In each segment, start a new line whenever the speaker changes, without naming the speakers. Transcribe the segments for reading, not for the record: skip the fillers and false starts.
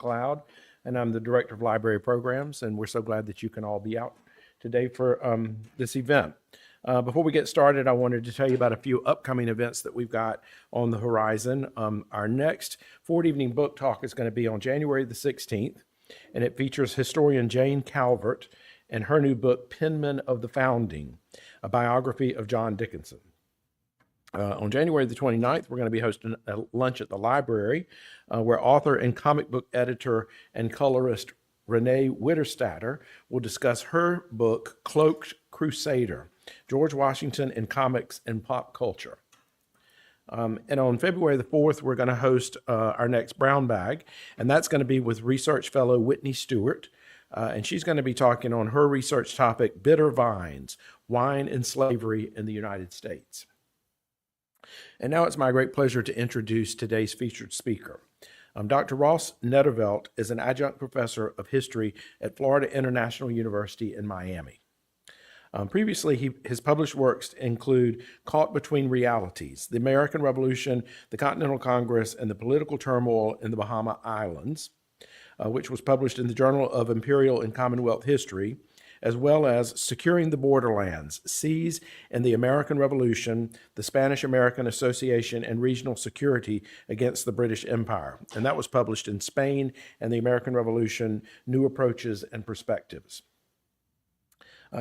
Cloud, and I'm the Director of Library Programs, and we're so glad that you can all be out today for this event. Before we get started, I wanted to tell you about a few upcoming events that we've got on the horizon. Our next Ford Evening Book Talk is going to be on January the 16th, and it features historian Jane Calvert and her new book, Penman of the Founding, a biography of John Dickinson. On January the 29th, we're going to be hosting a lunch at the library where author and comic book editor and colorist Renee Witterstatter will discuss her book, Cloaked Crusader, George Washington in Comics and Pop Culture. And on February the 4th, we're going to host our next Brown Bag, and that's going to be with research fellow Whitney Stewart. And she's going to be talking on her research topic, Bitter Vines, Wine and Slavery in the United States. And now it's my great pleasure to introduce today's featured speaker. Dr. Ross Nedervelt is an adjunct professor of history at Florida International University in Miami. Previously, his published works include Caught Between Realities, The American Revolution, the Continental Congress, and the Political Turmoil in the Bahama Islands, which was published in the Journal of Imperial and Commonwealth History, as well as Securing the Borderlands, Seas and the American Revolution, the Spanish-American Association and Regional Security Against the British Empire. And that was published in Spain and the American Revolution, New Approaches and Perspectives.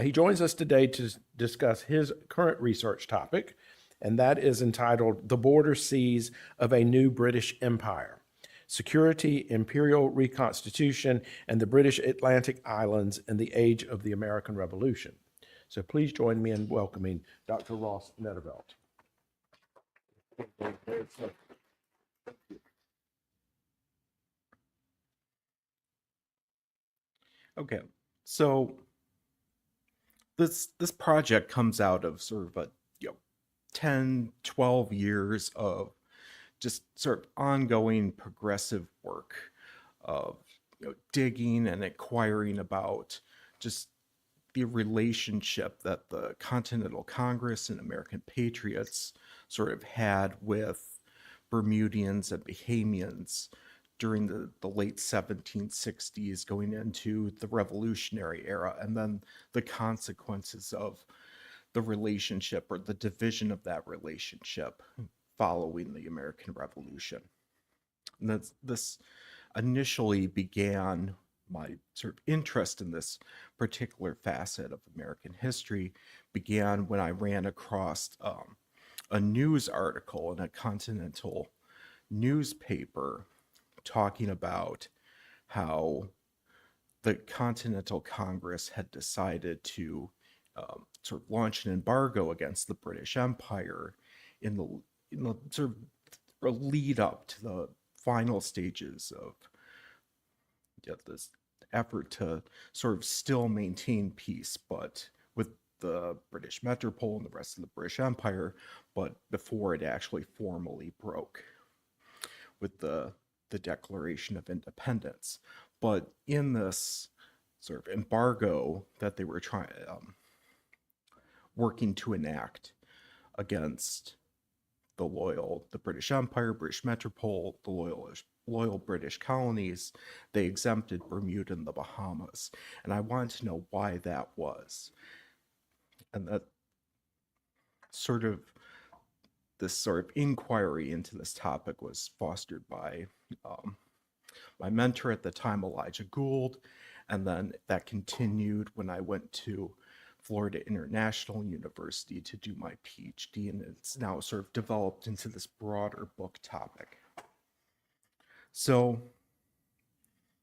He joins us today to discuss his current research topic, and that is entitled The Border Seas of a New British Empire. Security, Imperial Reconstitution, and the British Atlantic Islands in the Age of the American Revolution. So please join me in welcoming Dr. Ross Nedervelt.
Okay, so this project comes out of sort of a 10, 12 years of just sort of ongoing progressive work of digging and inquiring about just the relationship that the Continental Congress and American patriots sort of had with Bermudians and Bahamians during the late 1760s going into the Revolutionary era, and then the consequences of the relationship or the division of that relationship following the American Revolution. And this initially began my sort of interest in this particular facet of American history began when I ran across a news article in a continental newspaper talking about how the Continental Congress had decided to sort of launch an embargo against the British Empire in the sort of lead up to the final stages of this effort to sort of still maintain peace, but with the British metropole and the rest of the British Empire, but before it actually formally broke with the Declaration of Independence. But in this sort of embargo that they were working to enact against the British Empire, British metropole, the loyal British colonies, they exempted Bermuda and the Bahamas. And I wanted to know why that was. And that this sort of inquiry into this topic was fostered by my mentor at the time, Elijah Gould, and then that continued when I went to Florida International University to do my PhD, and it's now sort of developed into this broader book topic. So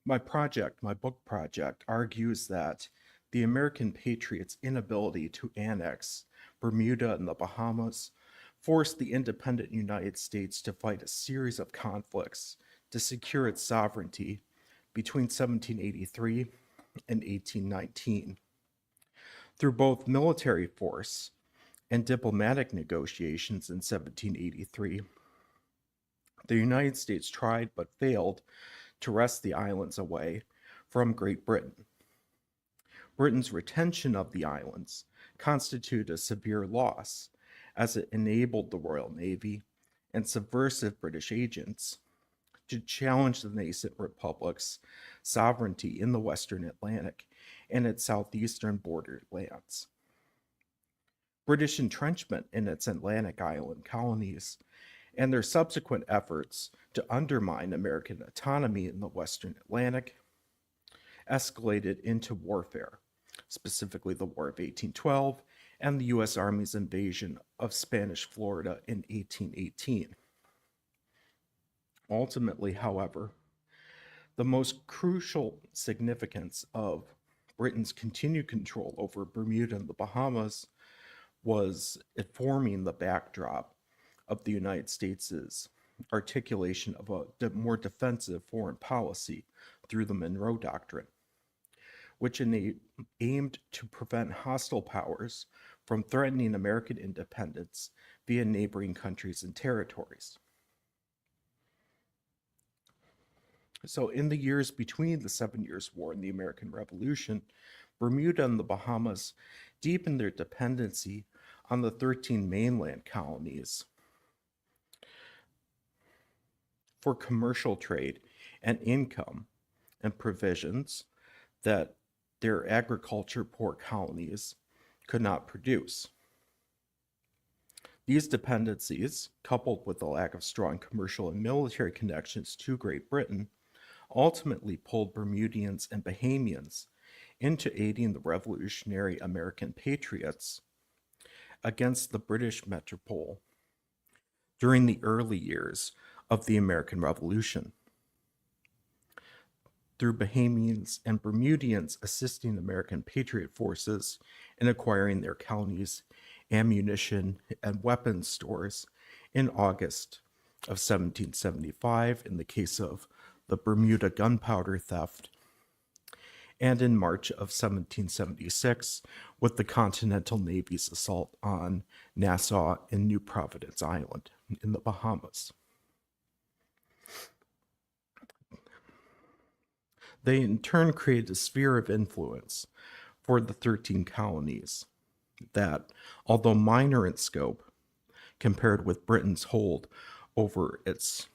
my book project, argues that the American patriots' inability to annex Bermuda and the Bahamas forced the independent United States to fight a series of conflicts to secure its sovereignty between 1783 and 1819. Through both military force and diplomatic negotiations in 1783, the United States tried but failed to wrest the islands away from Great Britain. Britain's retention of the islands constituted a severe loss, as it enabled the Royal Navy and subversive British agents to challenge the nascent republic's sovereignty in the Western Atlantic and its southeastern borderlands. British entrenchment in its Atlantic island colonies and their subsequent efforts to undermine American autonomy in the Western Atlantic escalated into warfare, specifically the War of 1812 and the U.S. Army's invasion of Spanish Florida in 1818. Ultimately, however, the most crucial significance of Britain's continued control over Bermuda and the Bahamas was it forming the backdrop of the United States' articulation of a more defensive foreign policy through the Monroe Doctrine, which aimed to prevent hostile powers from threatening American independence via neighboring countries and territories. So in the years between the 7 Years' War and the American Revolution, Bermuda and the Bahamas deepened their dependency on the 13 mainland colonies for commercial trade and income and provisions that their agriculture poor colonies could not produce. These dependencies, coupled with the lack of strong commercial and military connections to Great Britain, ultimately pulled Bermudians and Bahamians into aiding the revolutionary American patriots against the British metropole during the early years of the American Revolution, through Bahamians and Bermudians assisting American patriot forces in acquiring their colonies' ammunition and weapons stores in August of 1775 in the case of the Bermuda gunpowder theft, and in March of 1776 with the Continental Navy's assault on Nassau and New Providence Island in the Bahamas. They in turn created a sphere of influence for the 13 colonies that, although minor in scope compared with Britain's hold over its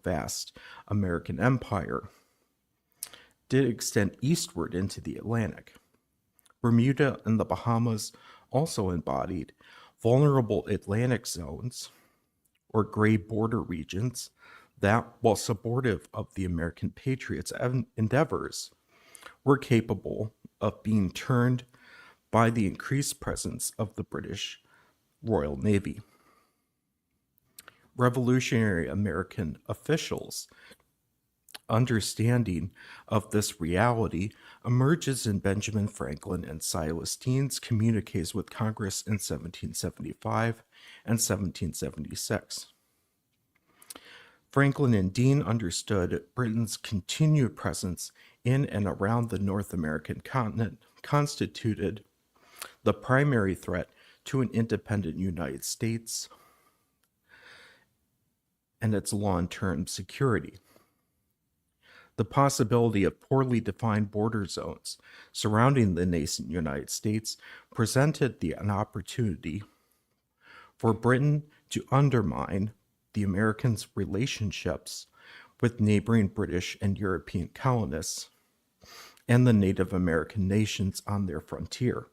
vast American empire, did extend eastward into the Atlantic. Bermuda and the Bahamas also embodied vulnerable Atlantic zones or gray border regions that, while supportive of the American patriots' endeavors, were capable of being turned by the increased presence of the British Royal Navy. Revolutionary American officials' understanding of this reality emerges in Benjamin Franklin and Silas Deane's communiques with Congress in 1775 and 1776. Franklin and Deane understood Britain's continued presence in and around the North American continent constituted the primary threat to an independent United States and its long-term security. The possibility of poorly defined border zones surrounding the nascent United States presented an opportunity for Britain to undermine the Americans' relationships with neighboring British and European colonists and the Native American nations on their frontier.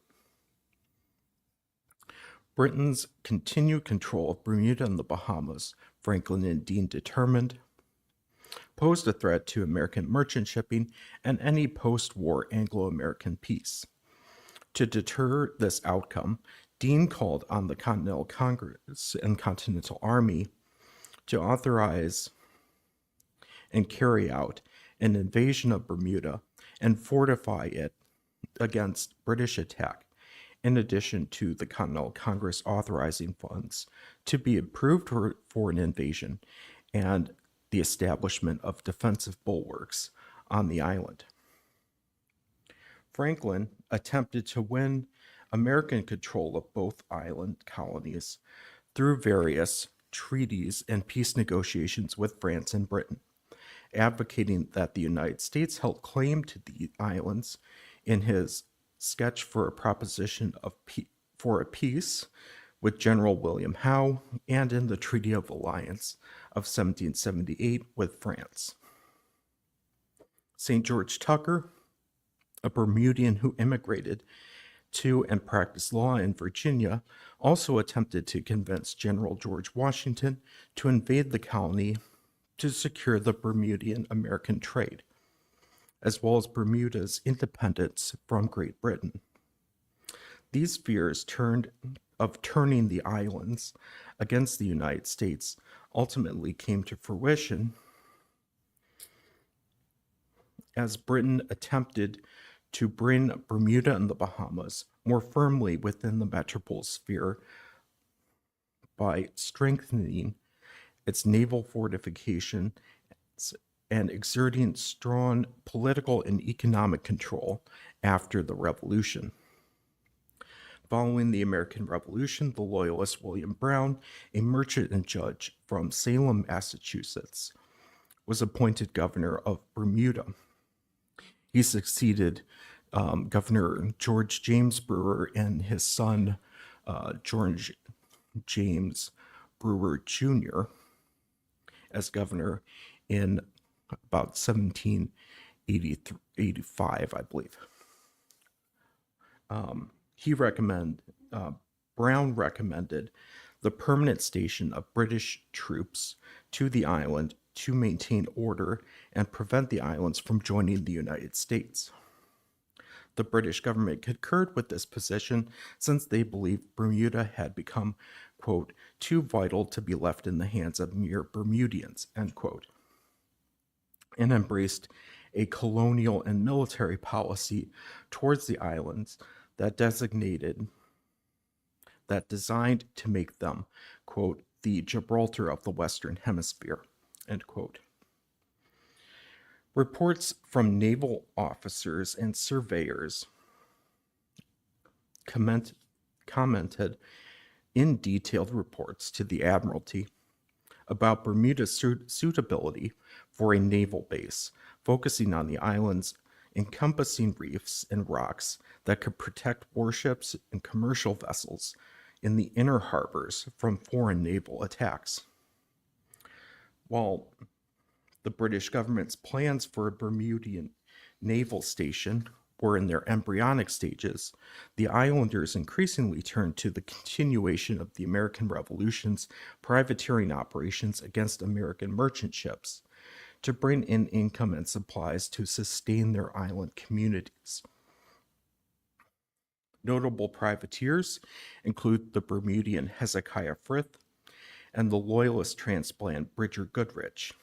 Britain's continued control of Bermuda and the Bahamas, Franklin and Deane determined, posed a threat to American merchant shipping and any post-war Anglo-American peace. To deter this outcome, Deane called on the Continental Congress and Continental Army to authorize and carry out an invasion of Bermuda and fortify it against British attack, in addition to the Continental Congress authorizing funds to be approved for an invasion and the establishment of defensive bulwarks on the island. Franklin attempted to win American control of both island colonies through various treaties and peace negotiations with France and Britain, advocating that the United States held claim to the islands in his sketch for a proposition for a peace with General William Howe and in the Treaty of Alliance of 1778 with France. St. George Tucker, a Bermudian who immigrated to and practiced law in Virginia, also attempted to convince General George Washington to invade the colony to secure the Bermudian American trade, as well as Bermuda's independence from Great Britain. These fears of turning the islands against the United States ultimately came to fruition as Britain attempted to bring Bermuda and the Bahamas more firmly within the metropole sphere by strengthening its naval fortification and exerting strong political and economic control after the Revolution. Following the American Revolution, the loyalist William Brown, a merchant and judge from Salem, Massachusetts, was appointed governor of Bermuda. He succeeded Governor George James Brewer and his son, George James Brewer Jr., as governor in about 1785, I believe. Brown recommended the permanent station of British troops to the island to maintain order and prevent the islands from joining the United States. The British government concurred with this position since they believed Bermuda had become, quote, too vital to be left in the hands of mere Bermudians, end quote, and embraced a colonial and military policy towards the islands that designed to make them, quote, the Gibraltar of the Western Hemisphere, end quote. Reports from naval officers and surveyors commented in detailed reports to the Admiralty about Bermuda's suitability for a naval base, focusing on the island's encompassing reefs and rocks that could protect warships and commercial vessels in the inner harbors from foreign naval attacks. While the British government's plans for a Bermudian naval station were in their embryonic stages, the islanders increasingly turned to the continuation of the American Revolution's privateering operations against American merchant ships to bring in income and supplies to sustain their island communities. Notable privateers include the Bermudian Hezekiah Frith and the loyalist transplant Bridger Goodrich,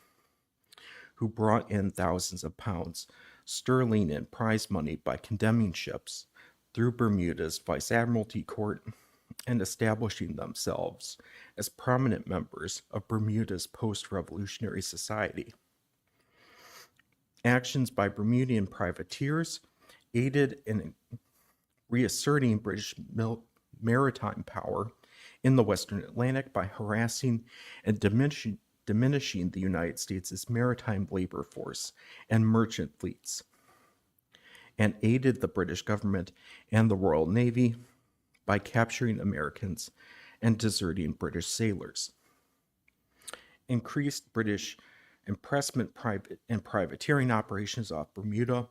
who brought in thousands of pounds sterling in prize money by condemning ships through Bermuda's Vice Admiralty Court and establishing themselves as prominent members of Bermuda's post-revolutionary society. Actions by Bermudian privateers aided in reasserting British maritime power in the Western Atlantic by harassing and diminishing the United States' maritime labor force and merchant fleets, and aided the British government and the Royal Navy by capturing Americans and deserting British sailors. Increased British impressment and privateering operations off Bermuda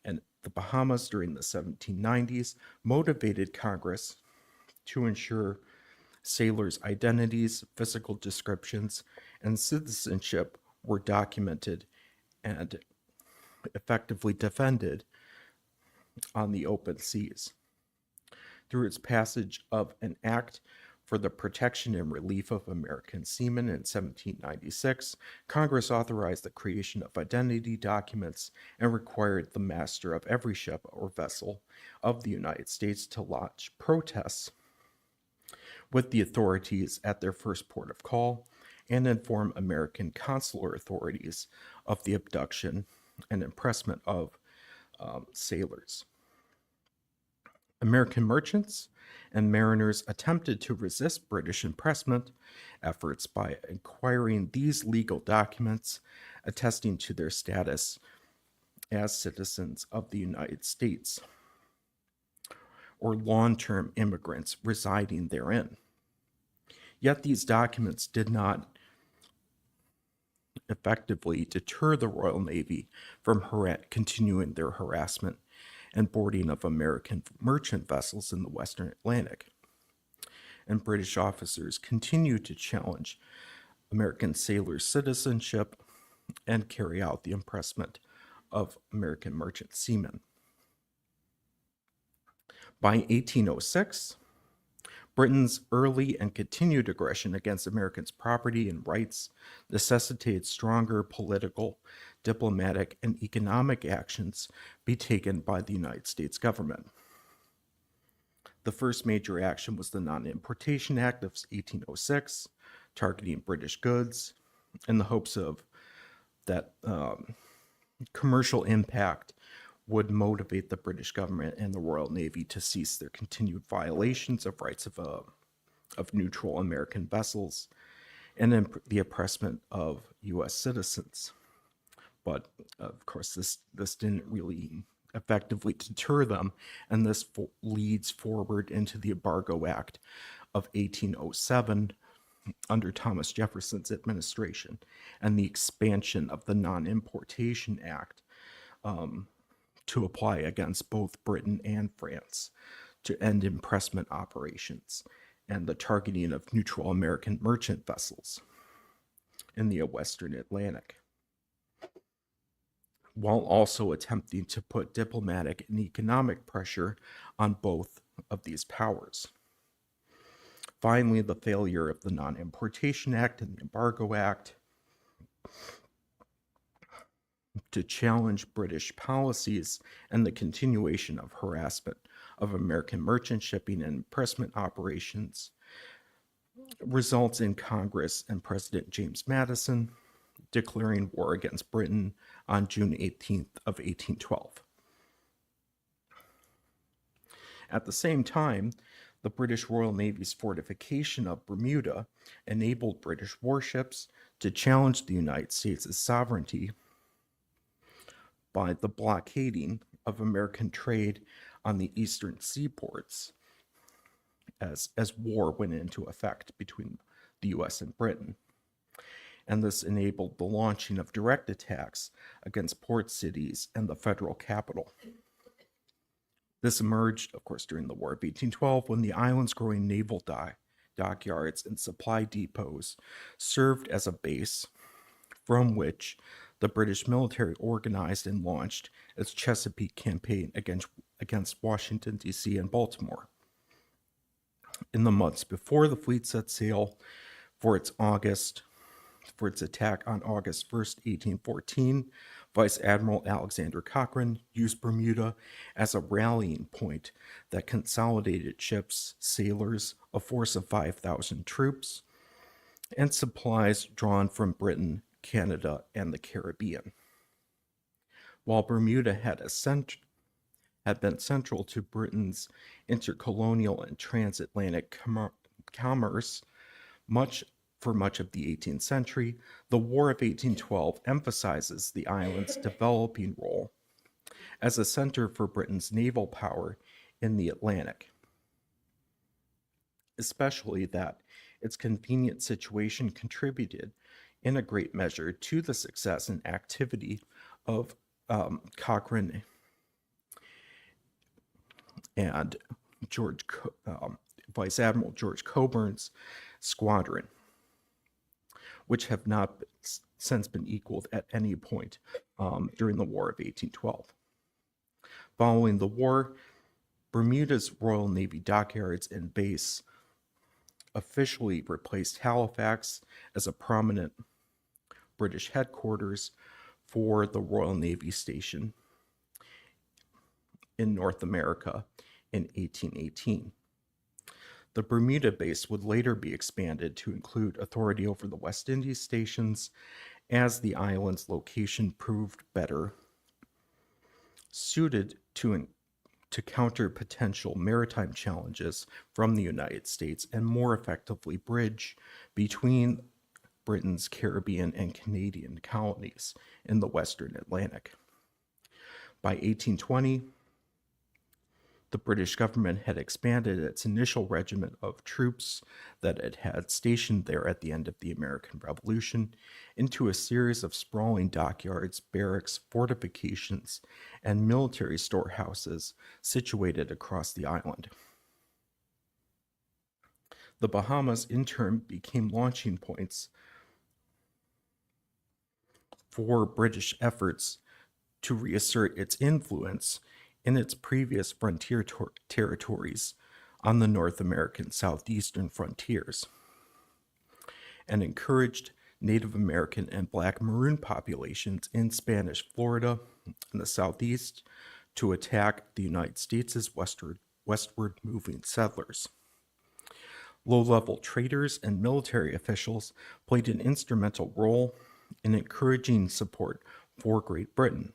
and the Bahamas during the 1790s motivated Congress to ensure sailors' identities, physical descriptions, and citizenship were documented and effectively defended on the open seas. Through its passage of an Act for the Protection and Relief of American Seamen in 1796, Congress authorized the creation of identity documents and required the master of every ship or vessel of the United States to lodge protests with the authorities at their first port of call and inform American consular authorities of the abduction and impressment of sailors. American merchants and mariners attempted to resist British impressment efforts by acquiring these legal documents attesting to their status as citizens of the United States or long-term immigrants residing therein. Yet these documents did not effectively deter the Royal Navy from continuing their harassment and boarding of American merchant vessels in the Western Atlantic. And British officers continued to challenge American sailors' citizenship and carry out the impressment of American merchant seamen. By 1806, Britain's early and continued aggression against Americans' property and rights necessitated stronger political, diplomatic, and economic actions be taken by the United States government. The first major action was the Non-Importation Act of 1806, targeting British goods in the hopes of that commercial impact would motivate the British government and the Royal Navy to cease their continued violations of rights of neutral American vessels and the oppressment of U.S. citizens. But of course, this didn't really effectively deter them, and this leads forward into the Embargo Act of 1807 under Thomas Jefferson's administration, and the expansion of the Non-Importation Act to apply against both Britain and France to end impressment operations and the targeting of neutral American merchant vessels in the Western Atlantic, while also attempting to put diplomatic and economic pressure on both of these powers. Finally, the failure of the Non-Importation Act and the Embargo Act to challenge British policies and the continuation of harassment of American merchant shipping and impressment operations results in Congress and President James Madison declaring war against Britain on June 18th of 1812. At the same time, the British Royal Navy's fortification of Bermuda enabled British warships to challenge the United States' sovereignty by the blockading of American trade on the eastern seaports as war went into effect between the US and Britain. And this enabled the launching of direct attacks against port cities and the federal capital. This emerged, of course, during the War of 1812, when the island's growing naval dockyards and supply depots served as a base from which the British military organized and launched its Chesapeake campaign against Washington, D.C. and Baltimore. In the months before the fleet set sail for its attack on August 1st, 1814, Vice Admiral Alexander Cochrane used Bermuda as a rallying point that consolidated ships, sailors, a force of 5,000 troops, and supplies drawn from Britain, Canada, and the Caribbean. While Bermuda had been central to Britain's intercolonial and transatlantic commerce for much of the 18th century, the War of 1812 emphasizes the island's developing role as a center for Britain's naval power in the Atlantic, especially that its convenient situation contributed in a great measure to the success and activity of Cochrane and Vice Admiral George Coburn's squadron, which have not since been equaled at any point during the War of 1812. Following the war, Bermuda's Royal Navy dockyards and base officially replaced Halifax as a prominent British headquarters for the Royal Navy station in North America in 1818. The Bermuda base would later be expanded to include authority over the West Indies stations as the island's location proved better suited to counter potential maritime challenges from the United States and more effectively bridge between Britain's Caribbean and Canadian colonies in the Western Atlantic. By 1820, The British government had expanded its initial regiment of troops that it had stationed there at the end of the American Revolution into a series of sprawling dockyards, barracks, fortifications, and military storehouses situated across the island. The Bahamas, in turn, became launching points for British efforts to reassert its influence in its previous frontier territories on the North American southeastern frontiers, and encouraged Native American and Black Maroon populations in Spanish Florida and the southeast to attack the United States' westward moving settlers. Low-level traders and military officials played an instrumental role in encouraging support for Great Britain.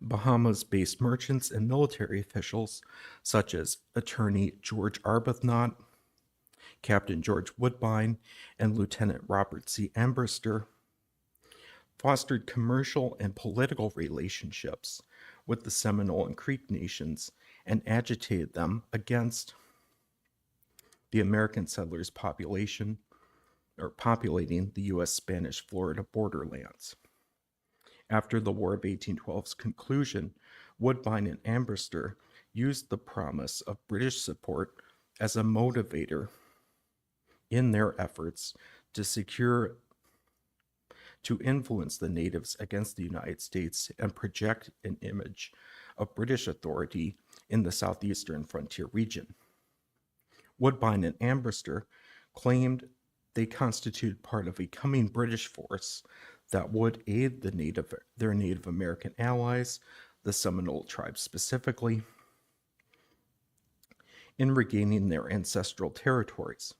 Bahamas-based merchants and military officials, such as attorney George Arbuthnot, Captain George Woodbine, and Lieutenant Robert C. Ambrister, fostered commercial and political relationships with the Seminole and Creek nations and agitated them against the American settlers' populating the U.S. Spanish Florida borderlands. After the War of 1812's conclusion, Woodbine and Ambrister used the promise of British support as a motivator in their efforts to influence the natives against the United States and project an image of British authority in the southeastern frontier region. Woodbine and Ambrister claimed they constituted part of a coming British force that would aid their Native American allies, the Seminole tribe specifically, in regaining their ancestral territories.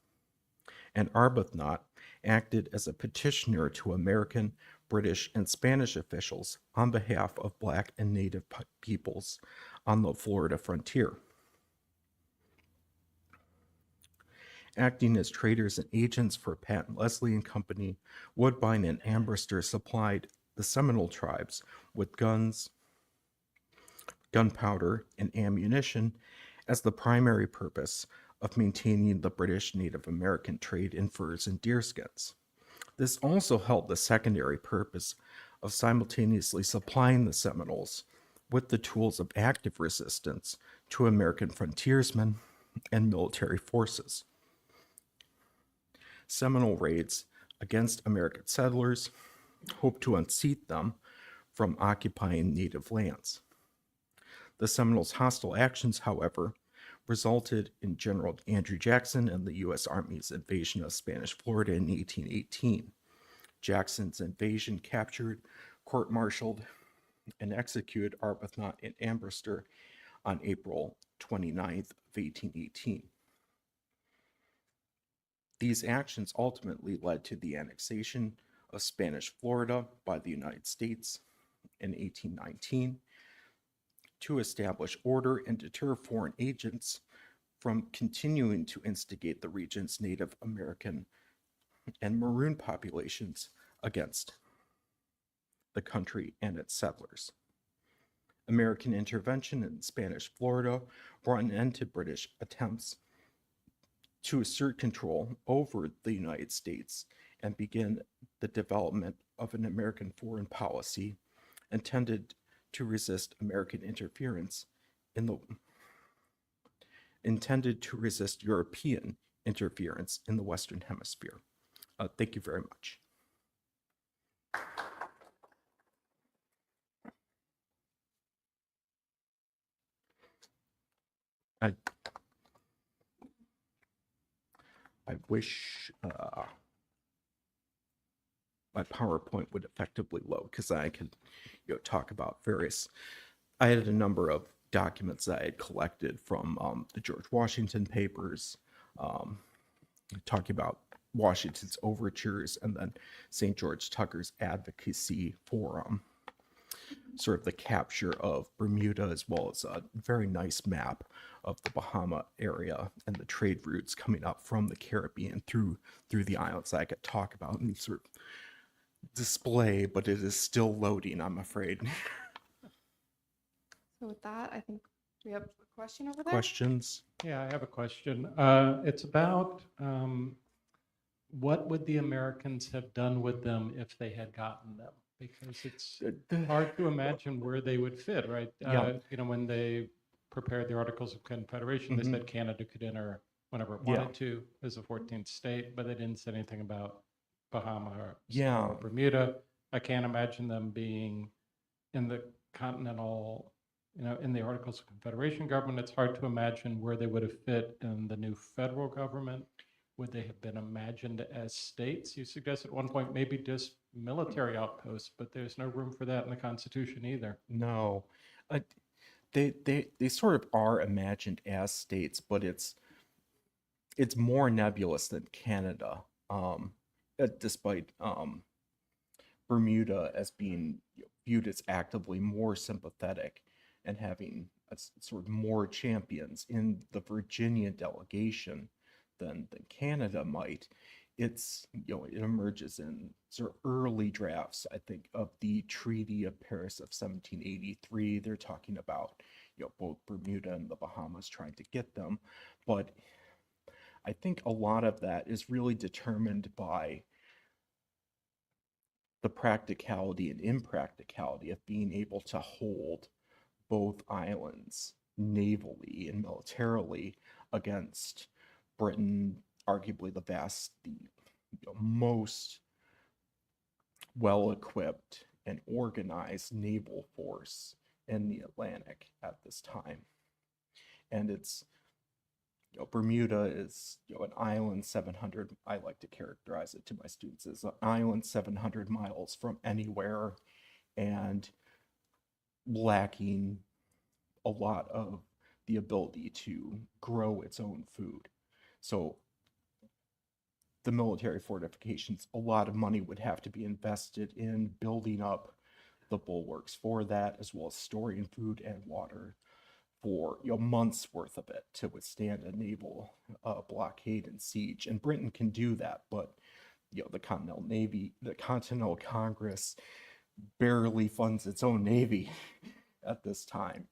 And Arbuthnot acted as a petitioner to American, British, and Spanish officials on behalf of Black and Native peoples on the Florida frontier. Acting as traders and agents for Pat Leslie and Company, Woodbine and Ambrister supplied the Seminole tribes with guns, gunpowder, and ammunition as the primary purpose of maintaining the British Native American trade in furs and deerskins. This also held the secondary purpose of simultaneously supplying the Seminoles with the tools of active resistance to American frontiersmen and military forces. Seminole raids against American settlers hoped to unseat them from occupying native lands. The Seminoles' hostile actions, however, resulted in General Andrew Jackson and the U.S. Army's invasion of Spanish Florida in 1818. Jackson's invasion captured, court-martialed, and executed Arbuthnot and Ambrister on April 29th of 1818. These actions ultimately led to the annexation of Spanish Florida by the United States in 1819 to establish order and deter foreign agents from continuing to instigate the region's Native American and Maroon populations against the country and its settlers. American intervention in Spanish Florida brought an end to British attempts to assert control over the United States and begin the development of an American foreign policy intended to resist American interference intended to resist European interference in the Western Hemisphere. Thank you very much. I wish my PowerPoint would effectively load because I could, talk about various. I had a number of documents that I had collected from the George Washington papers, talking about Washington's overtures and then St. George Tucker's advocacy for sort of the capture of Bermuda, as well as a very nice map of the Bahama area and the trade routes coming up from the Caribbean through the islands that I could talk about and sort of display, but it is still loading, I'm afraid.
So with that, I think We have a question over there?
Questions?
Yeah, I have a question. It's about what would the Americans have done with them if they had gotten them? Because it's hard to imagine where they would fit, right?
Yeah.
When they prepared the Articles of Confederation, they said Canada could enter whenever it
Yeah.
wanted to as a 14th state, but they didn't say anything about Bahama or
Yeah.
or Bermuda. I can't imagine them being in the continental, in the Articles of Confederation government. It's hard to imagine where they would have fit in the new federal government. Would they have been imagined as states? You suggested at one point maybe just military outposts, but there's no room for that in the Constitution either.
No. They sort of are imagined as states, but it's more nebulous than Canada, despite Bermuda as being viewed as actively more sympathetic and having sort of more champions in the Virginia delegation than Canada might. It emerges in sort of early drafts, I think, of the Treaty of Paris of 1783. They're talking about both Bermuda and the Bahamas trying to get them, but I think a lot of that is really determined by the practicality and impracticality of being able to hold both islands navally and militarily against Britain, arguably the most well-equipped and organized naval force in the Atlantic at this time. And it's Bermuda is an island 700, I like to characterize it to my students as an island 700 miles from anywhere and lacking a lot of the ability to grow its own food. So the military fortifications, a lot of money would have to be invested in building up the bulwarks for that, as well as storing food and water for months worth of it to withstand a naval blockade and siege. And Britain can do that, but the Continental Navy, the Continental Congress barely funds its own navy at this time.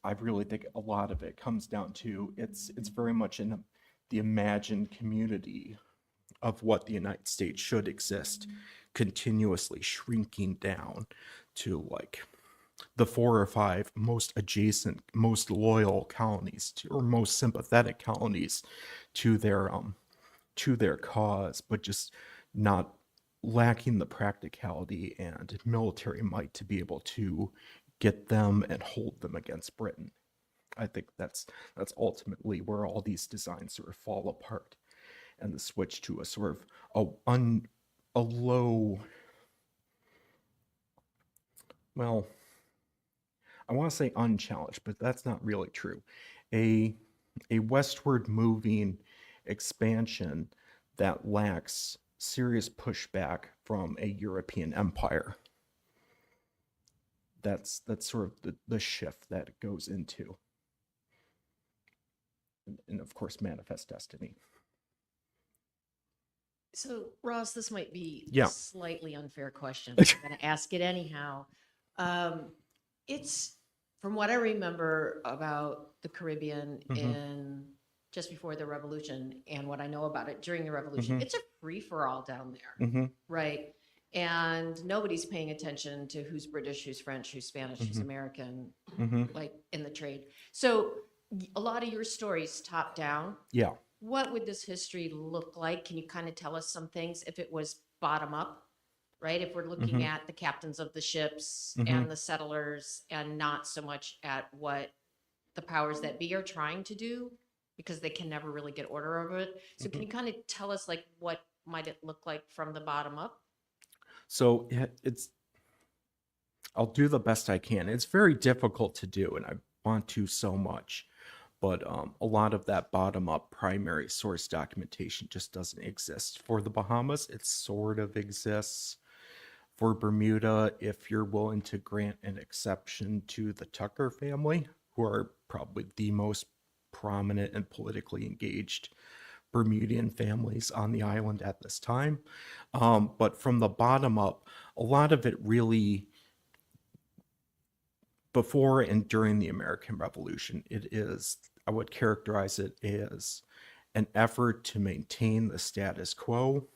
I really think a lot of it comes down to it's very much in the imagined community of what the United States should exist, continuously shrinking down to like the 4 or 5 most adjacent, most loyal colonies or most sympathetic colonies to their cause, but just not lacking the practicality and military might to be able to get them and hold them against Britain. I think that's ultimately where all these designs sort of fall apart, and the switch to a sort of a low, well, I want to say unchallenged, but that's not really true. A westward moving expansion that lacks serious pushback from a European empire. That's sort of the shift that it goes into. And of course, manifest destiny.
So, Ross, this might be
Yeah.
a slightly unfair question, but I'm going to ask it anyhow. It's from what I remember about the Caribbean in just before the revolution and what I know about it during the revolution, it's a free-for-all down there, right? And nobody's paying attention to who's British, who's French, who's Spanish, who's American, like in the trade. So a lot of your stories top down.
Yeah.
What would this history look like? Can you kind of tell us some things if it was bottom up, right? If we're looking at the captains of the ships and the settlers and not so much at what the powers that be are trying to do because they can never really get order over it. So can you kind of tell us like what might it look like from the bottom up?
So I'll do the best I can. It's very difficult to do, and I want to so much, but a lot of that bottom-up primary source documentation just doesn't exist. For the Bahamas, it sort of exists. For Bermuda, if you're willing to grant an exception to the Tucker family, who are probably the most prominent and politically engaged Bermudian families on the island at this time. But from the bottom up, a lot of it really before and during the American Revolution, I would characterize it as an effort to maintain the status quo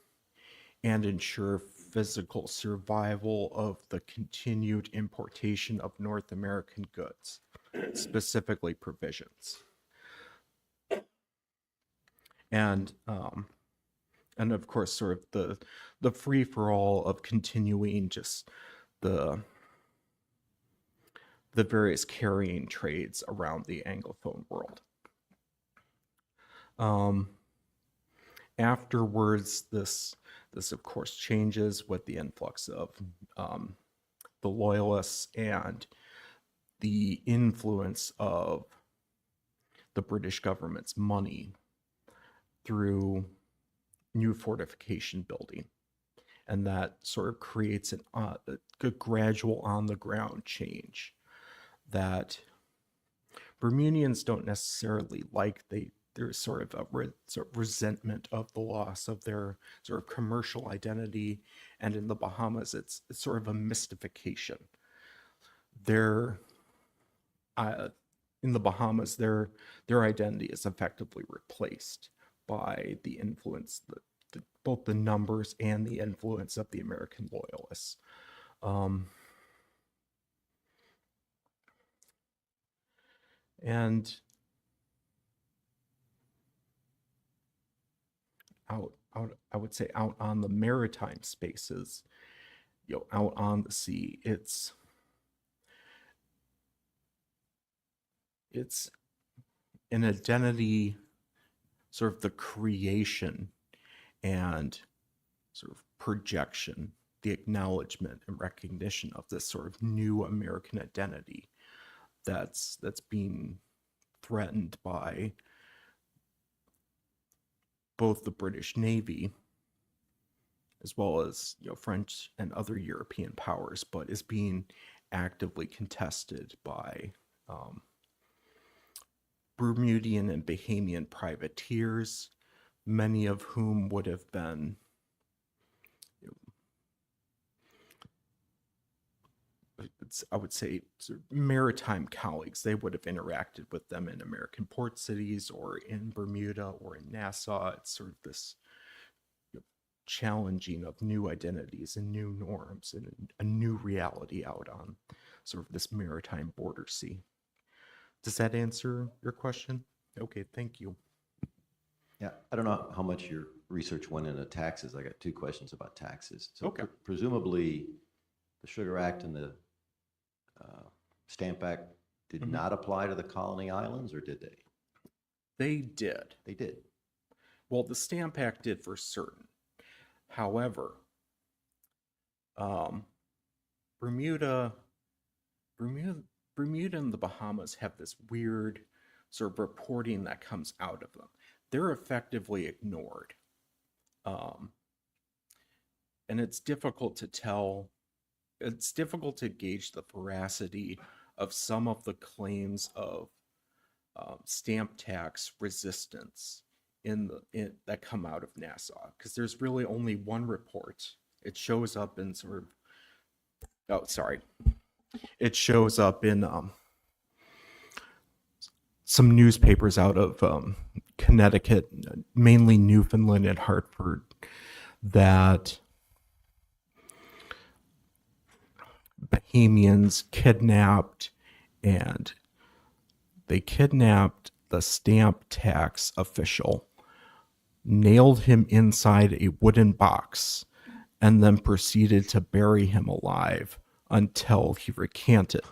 and ensure physical survival of the continued importation of North American goods, specifically provisions. And of course, sort of the free-for-all of continuing just the various carrying trades around the Anglophone world. Afterwards, this of course changes with the influx of the Loyalists and the influence of the British government's money through new fortification building. And that sort of creates a gradual on-the-ground change that Bermudians don't necessarily like. There's sort of a resentment of the loss of their sort of commercial identity, and in the Bahamas, it's sort of a mystification. In the Bahamas, their identity is effectively replaced by the influence, both the numbers and the influence of the American Loyalists. And I would say out on the maritime spaces, out on the sea, it's an identity, sort of the creation and sort of projection, the acknowledgement and recognition of this sort of new American identity that's being threatened by both the British Navy as well as French and other European powers, but is being actively contested by Bermudian and Bahamian privateers, many of whom would have been I would say sort of maritime colleagues. They would have interacted with them in American port cities or in Bermuda or in Nassau. It's sort of this challenging of new identities and new norms and a new reality out on sort of this maritime border sea. Does that answer your question? Okay, thank you.
Yeah, I don't know how much your research went into taxes. I got two questions about taxes. So
Okay.
Presumably the Sugar Act and the Stamp Act did not apply to the colony islands, or did they?
They did.
They did.
Well, the Stamp Act did for certain. However, Bermuda and the Bahamas have this weird sort of reporting that comes out of them. They're effectively ignored. And it's difficult to tell. It's difficult to gauge the veracity of some of the claims of stamp tax resistance that come out of Nassau, because there's really only one report. It shows up in it shows up in some newspapers out of Connecticut, mainly Newfoundland and Hartford, that Bahamians kidnapped the stamp tax official, nailed him inside a wooden box, and then proceeded to bury him alive until he recanted,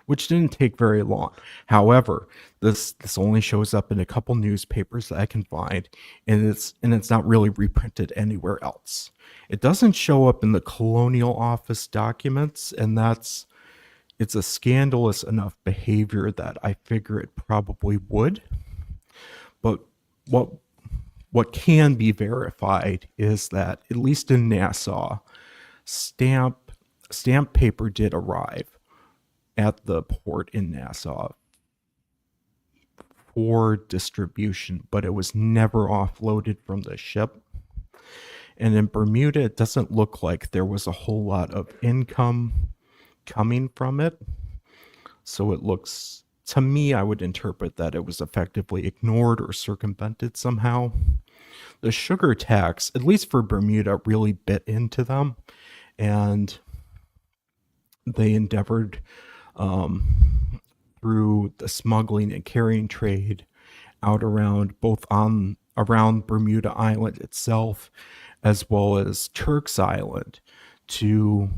which didn't take very long. However, this only shows up in a couple newspapers that I can find, and it's not really reprinted anywhere else. It doesn't show up in the Colonial Office documents, and it's a scandalous enough behavior that I figure it probably would. But what can be verified is that, at least in Nassau, stamp paper did arrive at the port in Nassau for distribution, but it was never offloaded from the ship. And in Bermuda, it doesn't look like there was a whole lot of income coming from it. So it looks, to me, I would interpret that it was effectively ignored or circumvented somehow. The sugar tax, at least for Bermuda, really bit into them, and they endeavored through the smuggling and carrying trade out around around Bermuda Island itself, as well as Turks Island, to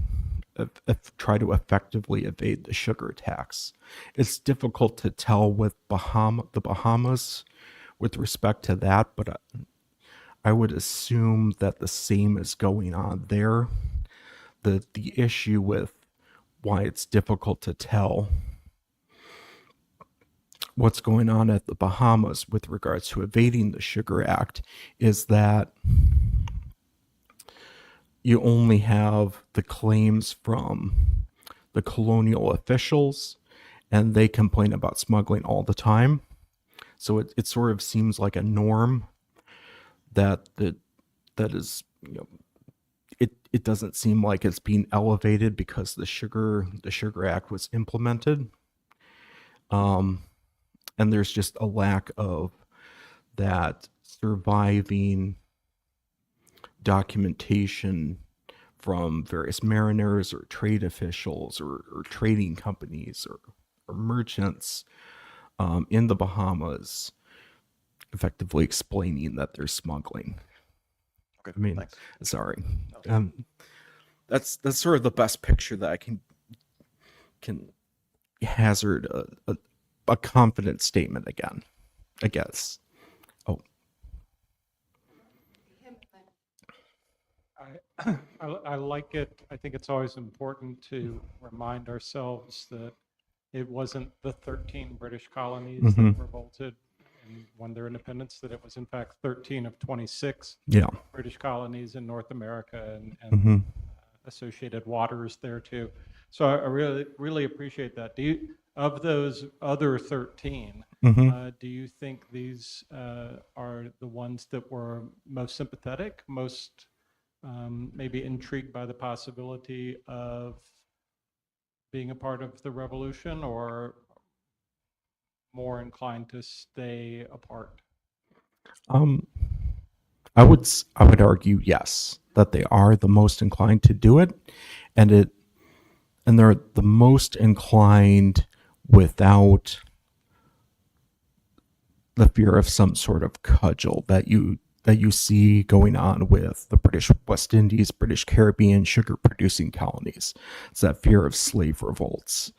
try to effectively evade the sugar tax. It's difficult to tell with the Bahamas with respect to that, but I would assume that the same is going on there. The issue with why it's difficult to tell what's going on at the Bahamas with regards to evading the Sugar Act is that you only have the claims from the colonial officials, and they complain about smuggling all the time. So it sort of seems like a norm that is, it doesn't seem like it's being elevated because the Sugar Act was implemented. And there's just a lack of that surviving documentation from various mariners or trade officials or trading companies or merchants in the Bahamas effectively explaining that they're smuggling.
Okay,
I mean,
thanks.
sorry. That's sort of the best picture that I can hazard a confident statement again, I guess. Oh,
I like it. I think it's always important to remind ourselves that it wasn't the 13 British colonies that revolted and won their independence, that it was in fact 13 of 26
yeah.
British colonies in North America and associated waters there too. So I really, really appreciate that. Of those other 13, do you think these are the ones that were most sympathetic, most maybe intrigued by the possibility of being a part of the revolution, or more inclined to stay apart?
I would argue yes, that they are the most inclined to do it, and they're the most inclined without the fear of some sort of cudgel that you see going on with the British West Indies, British Caribbean sugar producing colonies. It's that fear of slave revolts.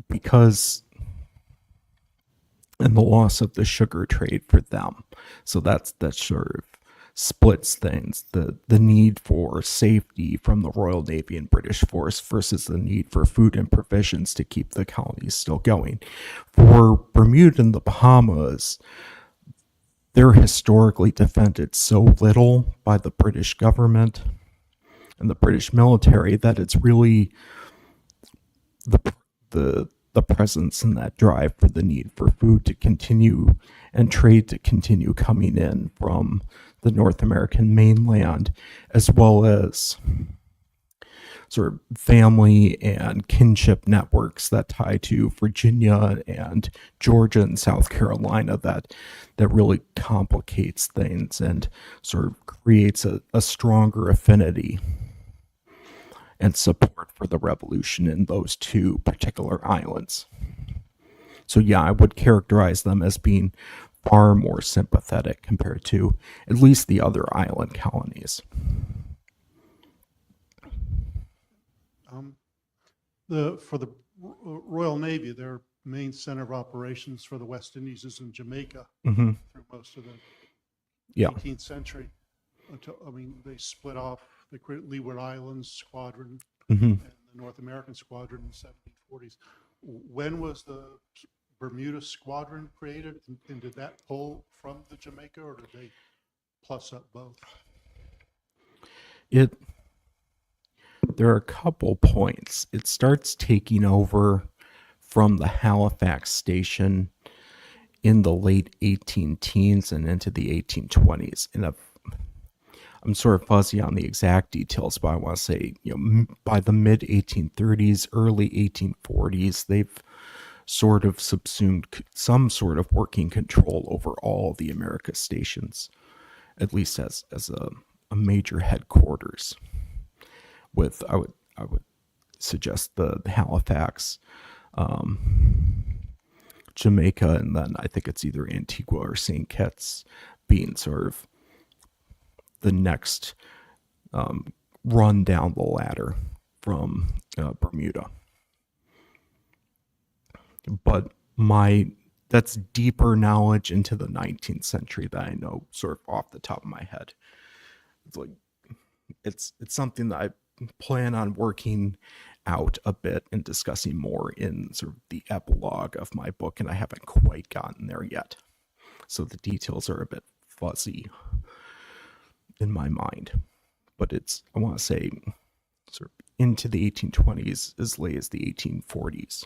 Because and the loss of the sugar trade for them. So that sort of splits things. The need for safety from the Royal Navy and British force versus the need for food and provisions to keep the colonies still going. For Bermuda and the Bahamas, they're historically defended so little by the British government and the British military that it's really the presence and that drive for the need for food to continue and trade to continue coming in from the North American mainland, as well as sort of family and kinship networks that tie to Virginia and Georgia and South Carolina that really complicates things and sort of creates a stronger affinity and support for the revolution in those two particular islands. So yeah, I would characterize them as being far more sympathetic compared to at least the other island colonies.
For the Royal Navy, their main center of operations for the West Indies is in Jamaica through most of the 18th century. They split off. They created Leeward Islands Squadron and the North American Squadron in the 1740s. When was the Bermuda Squadron created, and did that pull from the Jamaica, or did they plus up both?
There are a couple points. It starts taking over from the Halifax station in the late 18 teens and into the 1820s. And I'm sort of fuzzy on the exact details, but I want to say, by the mid 1830s, early 1840s, they've sort of subsumed some sort of working control over all the America stations, at least as a major headquarters. With I would suggest the Halifax, Jamaica, and then I think it's either Antigua or St. Kitts being sort of the next run down the ladder from Bermuda. But that's deeper knowledge into the 19th century that I know sort of off the top of my head. It's like it's something that I plan on working out a bit and discussing more in sort of the epilogue of my book, and I haven't quite gotten there yet. So the details are a bit fuzzy in my mind. But I want to say, sort of into the 1820s as late as the 1840s.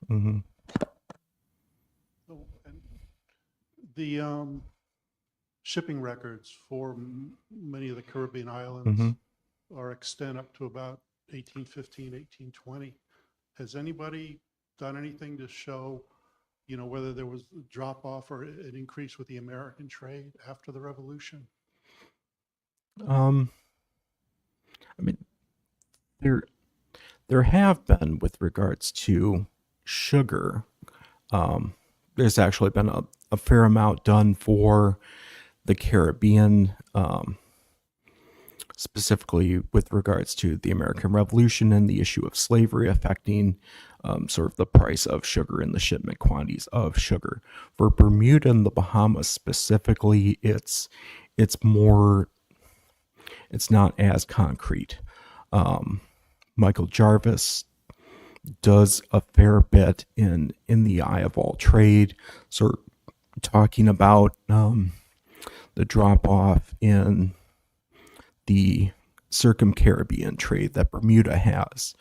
Mm-hmm.
So, and the shipping records for many of the Caribbean islands are extend up to about 1815, 1820. Has anybody done anything to show, whether there was a drop off or an increase with the American trade after the Revolution?
I mean, there have been with regards to sugar. There's actually been a fair amount done for the Caribbean, specifically with regards to the American Revolution and the issue of slavery affecting sort of the price of sugar and the shipment quantities of sugar. For Bermuda and the Bahamas specifically, it's not as concrete. Michael Jarvis does a fair bit in the Eye of All Trade, sort of talking about the drop off in the circum-Caribbean trade that Bermuda has,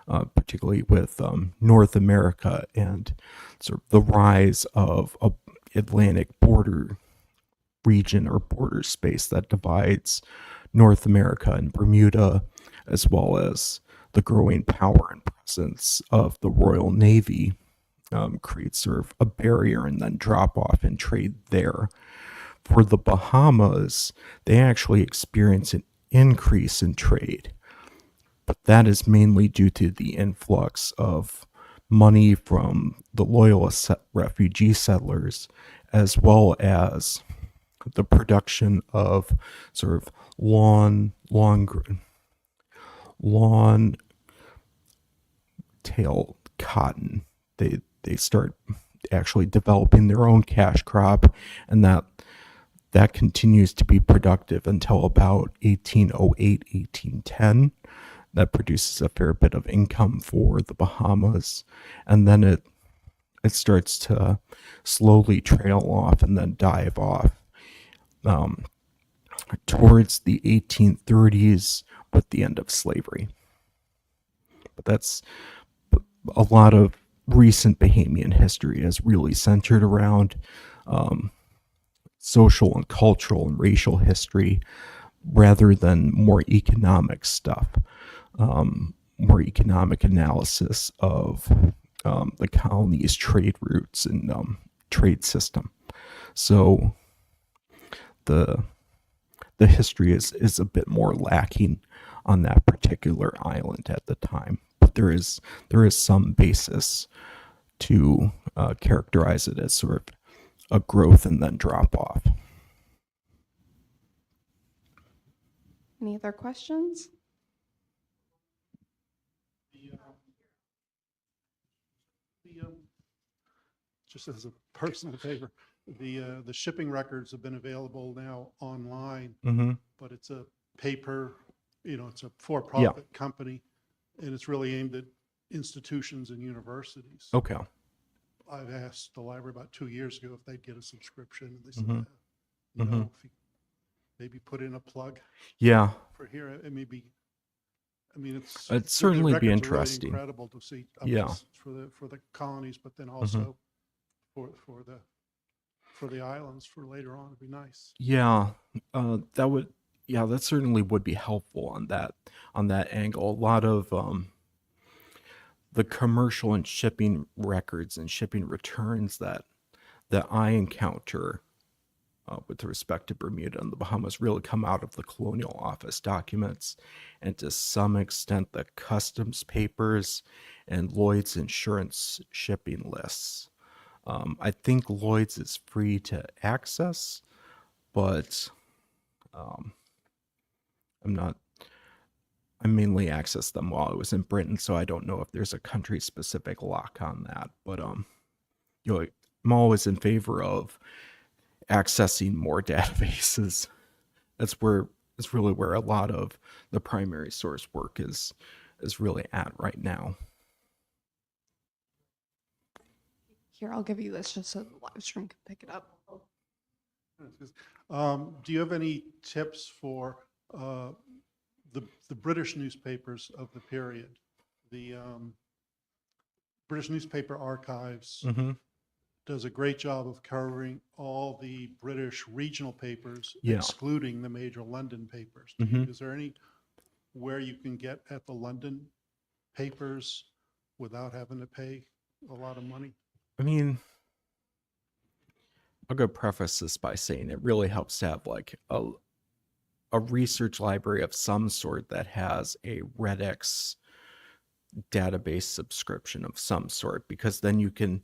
particularly with North America and sort of the rise of a Atlantic border region or border space that divides North America and Bermuda, as well as the growing power and presence of the Royal Navy, creates sort of a barrier and then drop off in trade there. For the Bahamas, they actually experience an increase in trade, but that is mainly due to the influx of money from the Loyalist refugee settlers, as well as the production of sort of lawn tail cotton. They start actually developing their own cash crop, and that continues to be productive until about 1808, 1810. That produces a fair bit of income for the Bahamas, and then it starts to slowly trail off and then dive off towards the 1830s with the end of slavery. But that's a lot of recent Bahamian history has really centered around social and cultural and racial history rather than more economic stuff, more economic analysis of the colony's trade routes and trade system. So the history is a bit more lacking on that particular island at the time, but there is some basis to characterize it as sort of a growth and then drop off.
Any other questions?
Just as a personal favor, the shipping records have been available now online, but it's a paper, it's a for-profit company, and it's really aimed at institutions and universities.
Okay.
I've asked the library about 2 years ago if they'd get a subscription, and they said, if you maybe put in a plug
Yeah.
for here, it may be. I mean,
It'd
the
certainly be
records are really
interesting.
incredible to see.
Yeah.
For the colonies, but then also for for the islands for later on would be nice.
Yeah, that certainly would be helpful on that angle. A lot of the commercial and shipping records and shipping returns that I encounter with respect to Bermuda and the Bahamas really come out of the Colonial Office documents, and to some extent the customs papers and Lloyd's insurance shipping lists. I think Lloyd's is free to access, but I mainly accessed them while I was in Britain, so I don't know if there's a country-specific lock on that. But I'm always in favor of accessing more databases. It's really where a lot of the primary source work is really at right now.
Here, I'll give you this just so the live stream can pick it up.
Do you have any tips for the British newspapers of the period? The British Newspaper Archives does a great job of covering all the British regional papers,
Yeah.
excluding the major London papers. Is there any where you can get at the London papers without having to pay a lot of money?
I mean, I'll go preface this by saying it really helps to have like a research library of some sort that has a Redex database subscription of some sort, because then you can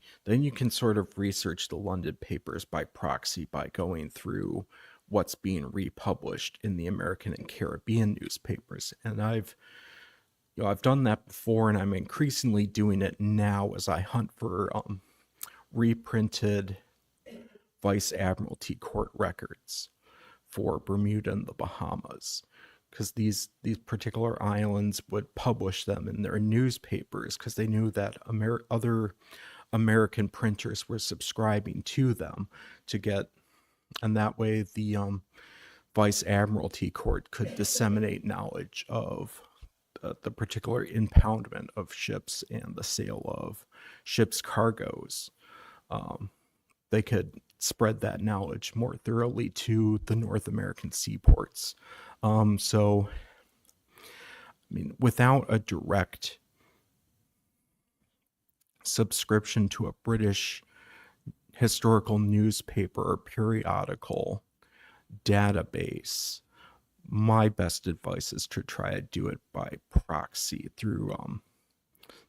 sort of research the London papers by proxy by going through what's being republished in the American and Caribbean newspapers. And I've done that before, and I'm increasingly doing it now as I hunt for reprinted Vice Admiralty Court records for Bermuda and the Bahamas, because these particular islands would publish them in their newspapers because they knew that other American printers were subscribing to them to get, and that way the Vice Admiralty Court could disseminate knowledge of the particular impoundment of ships and the sale of ships' cargoes. They could spread that knowledge more thoroughly to the North American seaports. So, I mean, without a direct subscription to a British historical newspaper or periodical database, my best advice is to try to do it by proxy through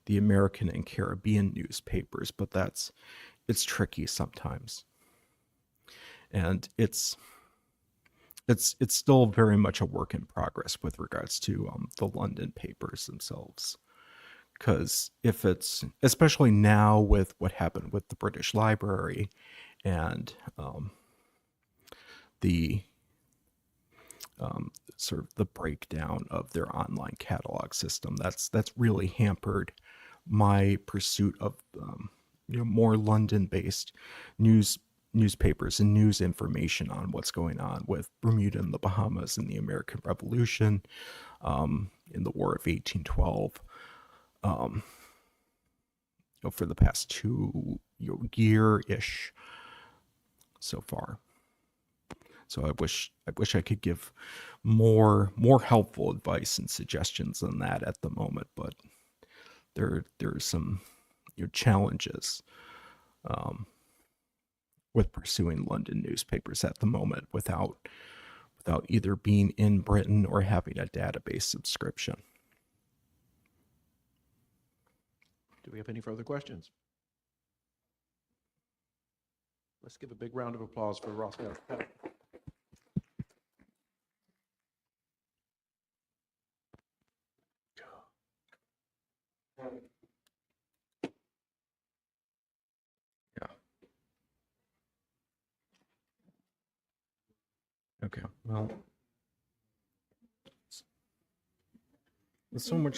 the American and Caribbean newspapers, but it's tricky sometimes. And it's still very much a work in progress with regards to the London papers themselves. Because if it's, especially now with what happened with the British Library and the sort of the breakdown of their online catalog system, that's really hampered my pursuit of more London-based newspapers and news information on what's going on with Bermuda and the Bahamas in the American Revolution, in the War of 1812, for the past year-ish so far. So I wish I could give more helpful advice and suggestions than that at the moment, but there are some challenges with pursuing London newspapers at the moment without either being in Britain or having a database subscription.
Do we have any further questions? Let's give a big round of applause for Ross Nedervelt.
Okay, well, there's so much